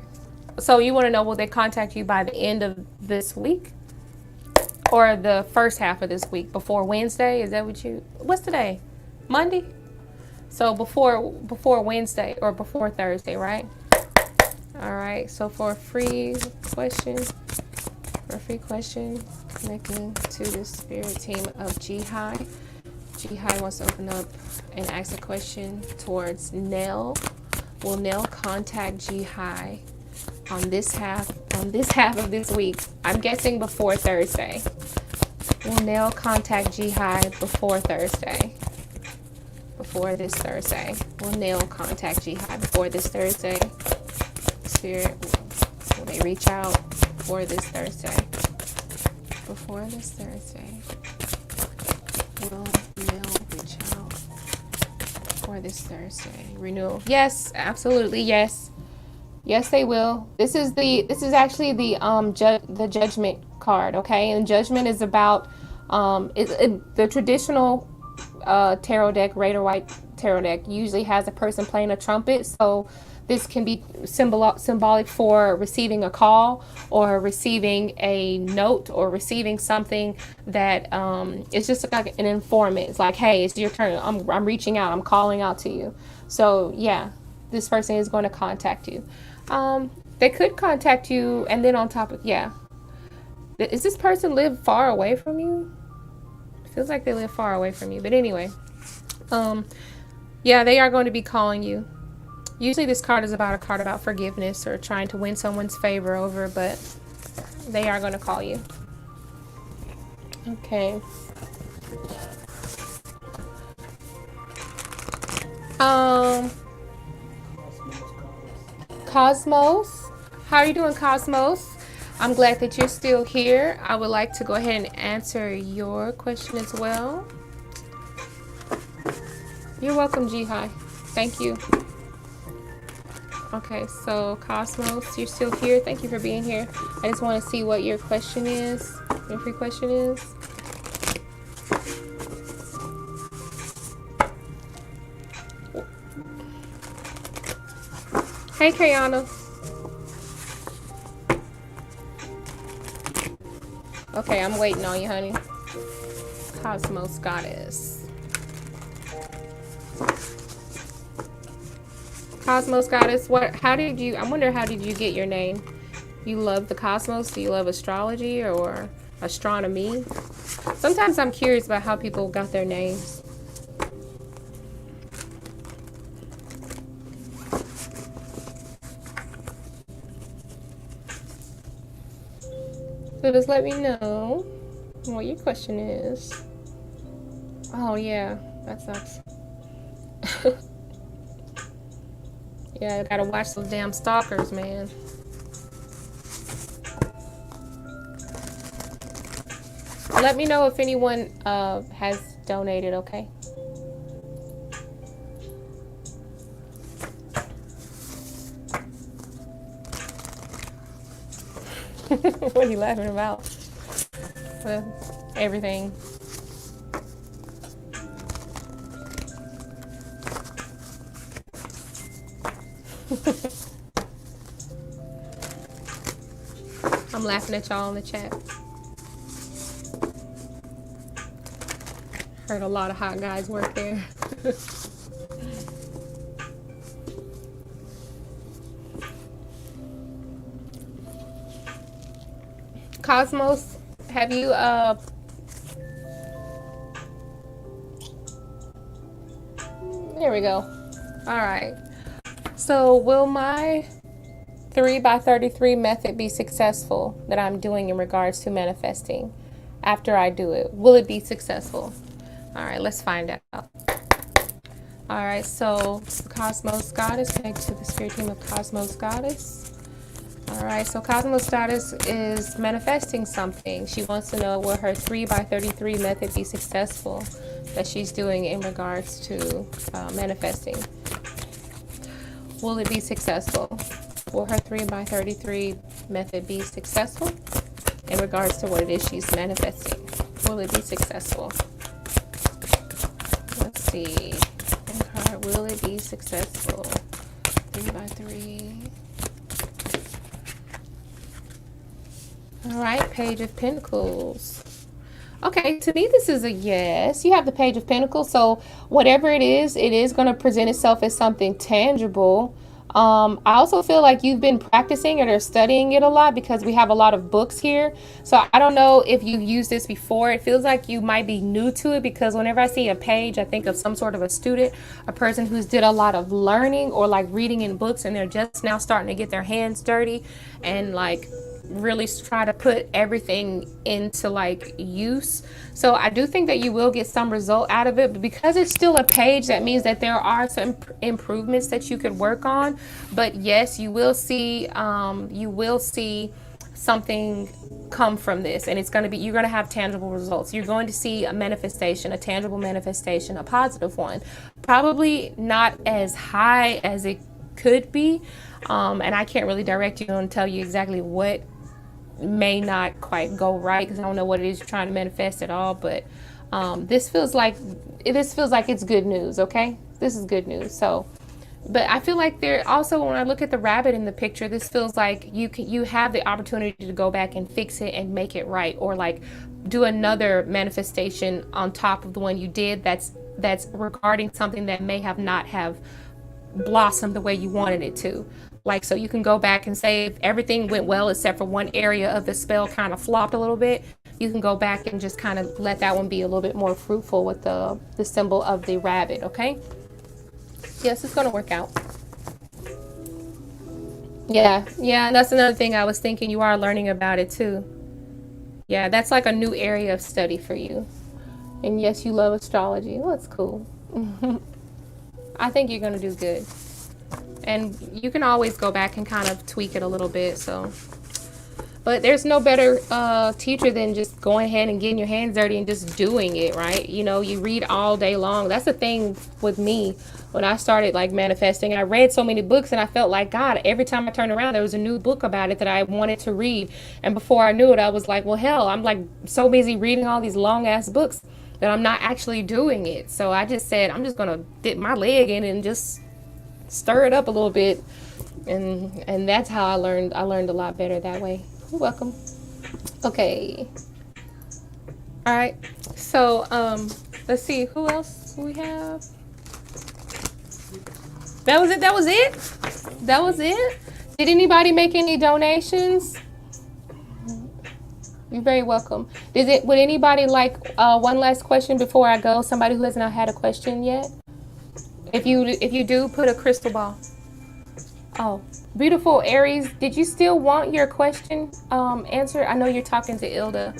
So you want to know, will they contact you by the end of this week or the first half of this week, before Wednesday? Is that what's today? Monday? So before Wednesday or before Thursday, right? All right, so for a free question, connecting to the spirit team of Jihai. Jihai wants to open up and ask a question towards Nell. Will Nell contact Jihai on this half of this week? I'm guessing before Thursday. Will Nell contact Jihai before Thursday? Before this Thursday. Will Nell contact Jihai before this Thursday? Spirit, will they reach out for this Thursday? Before this Thursday, will Nell reach out for this Thursday? Renewal. Yes, absolutely, yes. Yes, they will. This is actually the judgment card, okay? And judgment is about the traditional tarot deck, red or white tarot deck, usually has a person playing a trumpet. So this can be symbolic for receiving a call, or receiving a note, or receiving something that it's just like an informant. It's like, hey, it's your turn. I'm reaching out. I'm calling out to you. So yeah, this person is going to contact you. They could contact you, and then on top of, yeah. Does this person live far away from you? It feels like they live far away from you. But anyway, yeah, they are going to be calling you. Usually this card is a card about forgiveness or trying to win someone's favor over, but they are going to call you. Okay. Cosmos. How are you doing, Cosmos? I'm glad that you're still here. I would like to go ahead and answer your question as well. You're welcome, Jihai. Thank you. Okay, so Cosmos, you're still here. Thank you for being here. I just want to see what your question is. Your free question is. Hey, Kayana. Okay, I'm waiting on you, honey. Cosmos Goddess. Cosmos Goddess, I wonder how did you get your name? You love the cosmos? Do you love astrology or astronomy? Sometimes I'm curious about how people got their names. So just let me know what your question is. Oh yeah, that sucks. Yeah, I gotta watch those damn stalkers, man. Let me know if anyone has donated, okay? What are you laughing about? Everything. I'm laughing at y'all in the chat. Heard a lot of hot guys work there. Cosmos, have you there we go. All right. So will my 3x33 method be successful that I'm doing in regards to manifesting after I do it? Will it be successful? All right, let's find out. All right, so Cosmos Goddess, connect to the spirit team of Cosmos Goddess. All right, so Cosmos Goddess is manifesting something. She wants to know, will her 3x33 method be successful that she's doing in regards to manifesting? Will it be successful? Will her 3x33 method be successful in regards to what it is she's manifesting? Will it be successful? Let's see. Will it be successful? 3x3. All right, Page of Pentacles. Okay, to me this is a yes. You have the Page of Pentacles, so whatever it is going to present itself as something tangible. I also feel like you've been practicing it or studying it a lot because we have a lot of books here. So I don't know if you've used this before. It feels like you might be new to it because whenever I see a page, I think of some sort of a student, a person who's did a lot of learning or like reading in books, and they're just now starting to get their hands dirty and like really try to put everything into like use. So I do think that you will get some result out of it, but because it's still a page, that means that there are some improvements that you could work on. But yes, you will see something come from this, and it's going to be, you're going to have tangible results. You're going to see a manifestation, a tangible manifestation, a positive one, probably not as high as it could be. And I can't really direct you and tell you exactly what may not quite go right because I don't know what it is you're trying to manifest at all. But this feels like it's good news. Okay, this is good news. So, but I feel like there also, when I look at the rabbit in the picture, this feels like you have the opportunity to go back and fix it and make it right, or like do another manifestation on top of the one you did that's regarding something that may have not have blossomed the way you wanted it to. Like, so you can go back and say if everything went well except for one area of the spell kind of flopped a little bit, you can go back and just kind of let that one be a little bit more fruitful with the symbol of the rabbit. Okay, yes, it's gonna work out. Yeah, and that's another thing I was thinking, you are learning about it too. Yeah, that's like a new area of study for you. And yes, you love astrology. Well, that's cool. I think you're gonna do good. And you can always go back and kind of tweak it a little bit. So, but there's no better teacher than just going ahead and getting your hands dirty and just doing it, right? You know, you read all day long. That's the thing with me. When I started like manifesting, I read so many books and I felt like, God, every time I turned around, there was a new book about it that I wanted to read. And before I knew it, I was like, well, hell, I'm like so busy reading all these long ass books that I'm not actually doing it. So I just said, I'm just going to dip my leg in and just stir it up a little bit. And that's how I learned a lot better that way. You're welcome. Okay. All right. So, let's see, who else we have? That was it. That was it. Did anybody make any donations? You're very welcome. Would anybody like one last question before I go? Somebody who has not had a question yet? If you do, put a crystal ball. Oh, beautiful Aries. Did you still want your question answered? I know you're talking to Ilda.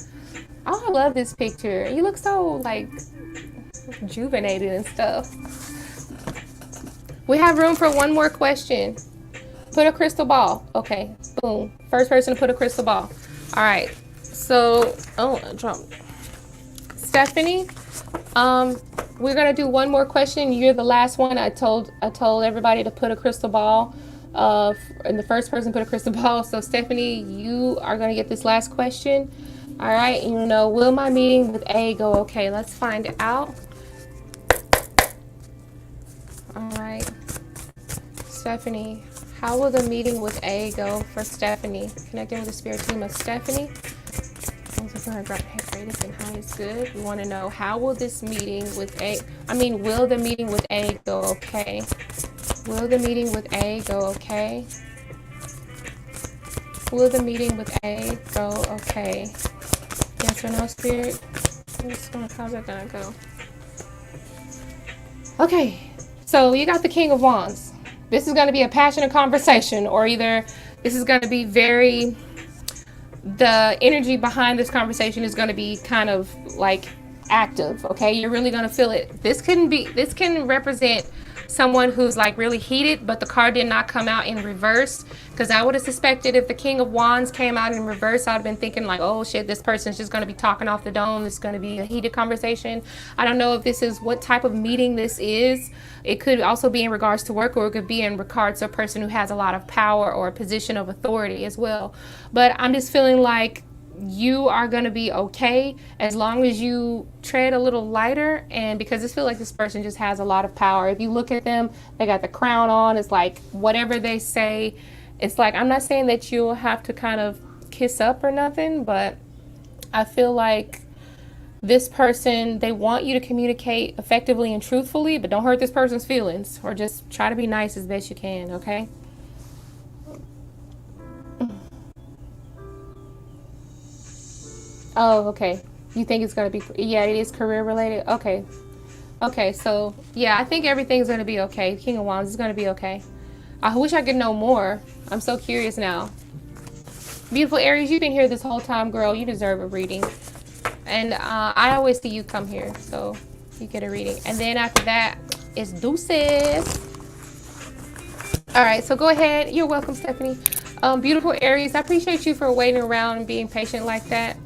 Oh, I love this picture. You look so like rejuvenated and stuff. We have room for one more question. Put a crystal ball. Okay, boom. First person to put a crystal ball. All right. So, oh, I dropped. Stephanie, We're gonna do one more question. You're the last one. I told everybody to put a crystal ball. And the first person put a crystal ball. So Stephanie, you are gonna get this last question. All right. You know, will my meeting with A go okay? Let's find out. All right, Stephanie. How will the meeting with A go for Stephanie? Connecting with the spirit team of Stephanie. Greatest and highest good. We want to know, how will this meeting with A, will the meeting with A go okay? Will the meeting with A go okay? Will the meeting with A go okay? Yes or no, spirit? How's that gonna go? Okay, so you got the King of Wands. This is going to be a passionate conversation, or either this is going to be very, the energy behind this conversation is going to be kind of like active. Okay, you're really going to feel it. This can represent someone who's like really heated, but the card did not come out in reverse, because I would have suspected if the King of Wands came out in reverse, I'd have been thinking like, oh shit, this person's just going to be talking off the dome. It's going to be a heated conversation. I don't know if this is what type of meeting this is. It could also be in regards to work, or it could be in regards to a person who has a lot of power or a position of authority as well. But I'm just feeling like you are going to be okay as long as you tread a little lighter, and because I feel like this person just has a lot of power. If you look at them, they got the crown on. It's like whatever they say, it's like, I'm not saying that you'll have to kind of kiss up or nothing, but I feel like this person, they want you to communicate effectively and truthfully, but don't hurt this person's feelings, or just try to be nice as best you can, okay? Oh, okay. You think it's going to be, yeah, it is career related? Okay. Okay, so, yeah, I think everything's going to be okay. King of Wands is going to be okay. I wish I could know more. I'm so curious now. Beautiful Aries, you've been here this whole time, girl. You deserve a reading. And I always see you come here, so you get a reading. And then after that, it's deuces. All right, so go ahead. You're welcome, Stephanie. Beautiful Aries, I appreciate you for waiting around and being patient like that.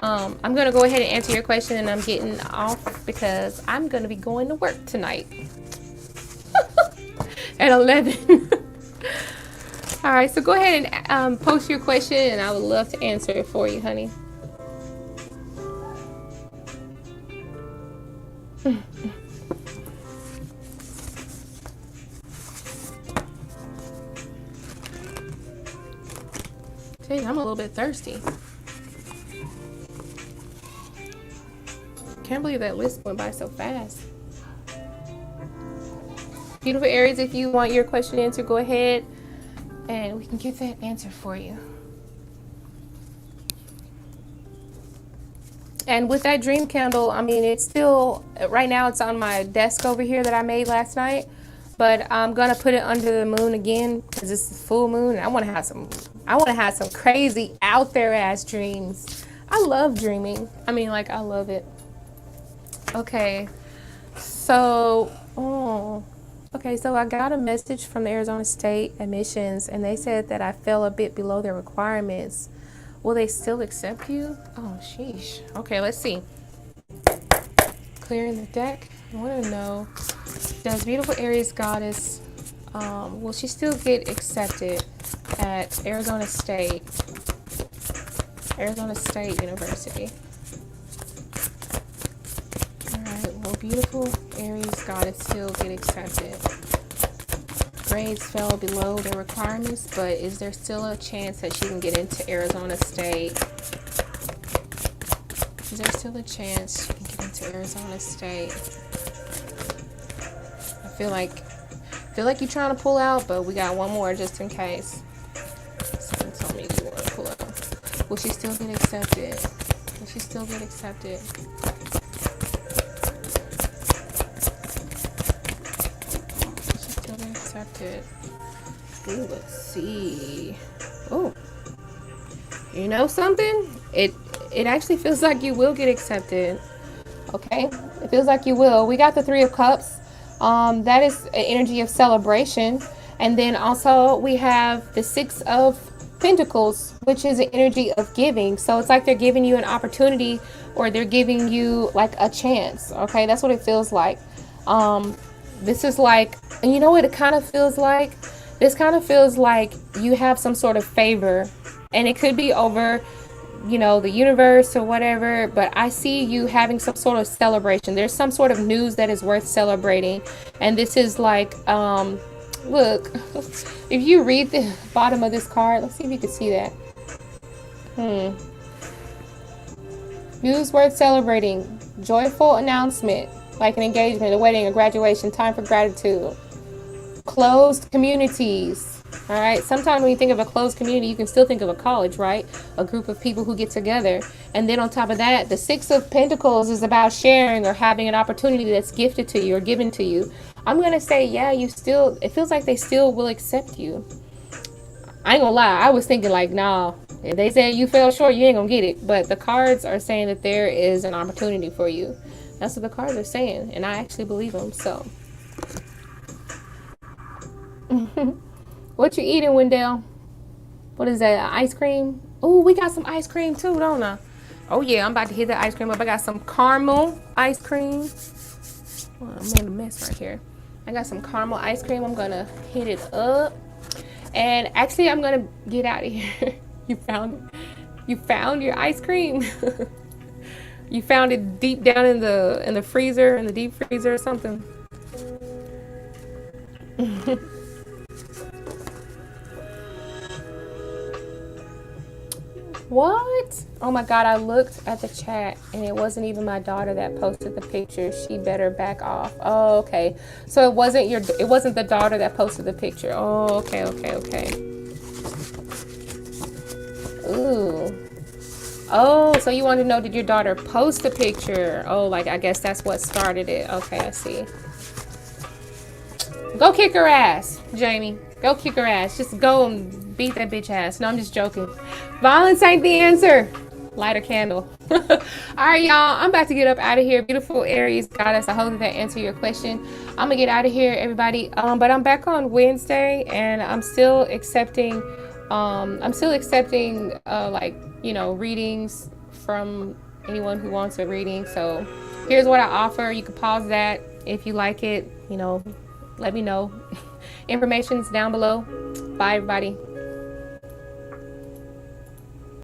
I'm going to go ahead and answer your question, and I'm getting off because I'm going to be going to work tonight at 11. All right, so go ahead and post your question, and I would love to answer it for you, honey. Dang, I'm a little bit thirsty. Can't believe that list went by so fast. Beautiful Aries, if you want your question answered, go ahead and we can get that answer for you. And with that dream candle, I mean, it's still, right now it's on my desk over here that I made last night, but I'm gonna put it under the moon again because it's the full moon, and I want to have some crazy out there ass dreams. I love dreaming. I mean, like, I love it. Okay, so so I got a message from the Arizona State Admissions, and they said that I fell a bit below their requirements. Will they still accept you? Oh, sheesh. Okay, let's see. Clearing the deck. I want to know, does beautiful Aries goddess, will she still get accepted at Arizona State University? Will beautiful Aries goddess still get accepted? Grades fell below the requirements, but is there still a chance that she can get into Arizona State? Is there still a chance she can get into Arizona State? I feel like you're trying to pull out, but we got one more just in case. Someone told me you want to pull out. Will she still get accepted? Will she still get accepted? Ooh, let's see. Oh, you know something? It actually feels like you will get accepted. Okay, it feels like you will. We got the Three of Cups. That is an energy of celebration, and then also we have the Six of Pentacles, which is an energy of giving. So it's like they're giving you an opportunity, or they're giving you like a chance. Okay, that's what it feels like. This is like, and you know what it kind of feels like? This kind of feels like you have some sort of favor, and it could be over, you know, the universe or whatever, but I see you having some sort of celebration. There's some sort of news that is worth celebrating. And this is like, look, if you read the bottom of this card, let's see if you can see that. News worth celebrating, joyful announcement, like an engagement, a wedding, a graduation, time for gratitude. Closed communities. All right. Sometimes when you think of a closed community, you can still think of a college, right? A group of people who get together. And then on top of that, the Six of Pentacles is about sharing or having an opportunity that's gifted to you or given to you. I'm going to say, yeah, it feels like they still will accept you. I ain't gonna lie. I was thinking like, nah, if they say you fell short, you ain't gonna get it. But the cards are saying that there is an opportunity for you. That's what the cards are saying. And I actually believe them. So. What you eating, Wendell? What is that? Ice cream? Oh, we got some ice cream too, don't I? Oh yeah, I'm about to hit the ice cream up. I got some caramel ice cream. Oh, I'm in a mess right here. I got some caramel ice cream. I'm gonna hit it up. And actually, I'm gonna get out of here. You found your ice cream. You found it deep down in the freezer, in the deep freezer or something. What? Oh my God, I looked at the chat and it wasn't even my daughter that posted the picture. She better back off. Oh, okay. So it wasn't the daughter that posted the picture. Oh, okay. Ooh. Oh, so you want to know, did your daughter post a picture? Oh, like, I guess that's what started it. Okay, I see. Go kick her ass, Jamie. Go kick her ass. Just go and beat that bitch ass. No, I'm just joking. Violence ain't the answer. Light a candle. All right, y'all. I'm about to get up out of here. Beautiful Aries goddess. I hope that answered your question. I'm gonna get out of here, everybody. But I'm back on Wednesday, and I'm still accepting. Like, you know, readings from anyone who wants a reading. So here's what I offer. You can pause that if you like it. You know, let me know. Information's down below. Bye, everybody.